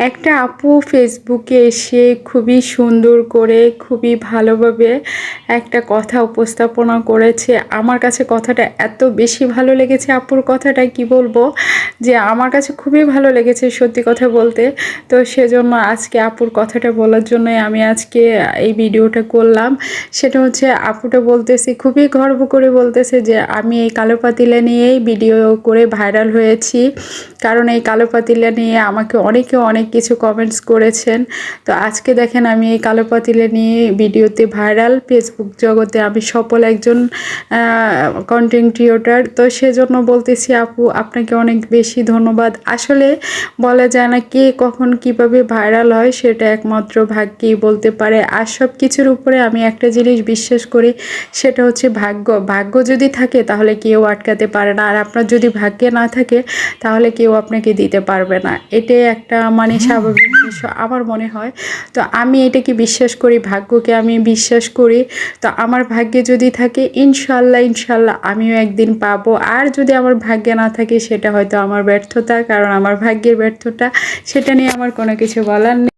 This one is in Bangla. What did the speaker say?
একটা আপু ফেসবুকে এসে খুবই সুন্দর করে খুবই ভালোভাবে একটা কথা উপস্থাপনা করেছে। আমার কাছে কথাটা এত বেশি ভালো লেগেছে, আপুর কথাটা কি বলবো, যে আমার কাছে খুবই ভালো লেগেছে সত্যি কথা বলতে। তো সেজন্য আজকে আপুর কথাটা বলার জন্যই আমি আজকে এই ভিডিওটা করলাম। সেটা হচ্ছে আপুটা বলতেছে, খুবই গর্ব করে বলতেছে যে আমি এই কালো পাতিলা নিয়েই ভিডিও করে ভাইরাল হয়েছি। কারণ এই কালো পাতিলা নিয়ে আমাকে অনেকে অনেক কিছু কমেন্টস করেছেন। তো আজকে দেখেন আমি এই কালো পাতিলা নিয়ে ভিডিওতে ভাইরাল, ফেসবুক জগতে আমি সফল একজন কন্টেন্ট ক্রিয়েটর। তো সেজন্য বলতেছি আপু আপনাকে অনেক বেশি ধন্যবাদ। আসলে বলা যায় না কে কখন কিভাবে ভাইরাল হয়, সেটা একমাত্র ভাগ্যেই বলতে পারে। আর সব কিছুর উপরে আমি একটা জিনিস বিশ্বাস করি, সেটা হচ্ছে ভাগ্য। ভাগ্য যদি থাকে তাহলে কেউ আটকাতে পারে না, আর আপনার যদি ভাগ্যে না থাকে তাহলে কেউ আপনাকে দিতে পারবে না। এটাই একটা মানে স্বাভাবিক বিষয় আমার মনে হয়। তো আমি এটাকে বিশ্বাস করি, ভাগ্যকে আমি বিশ্বাস করি। তো আমার ভাগ্যে যদি থাকে ইনশাল্লাহ ইনশাল্লাহ আমিও একদিন পাবো। আর যদি আমার ভাগ্যে না থাকে সেটা হয়তো আমার ব্যর্থতা, কারণ আমার ভাগ্যের ব্যর্থতা, সেটা নিয়ে আমার কোনো কিছু বলার নেই।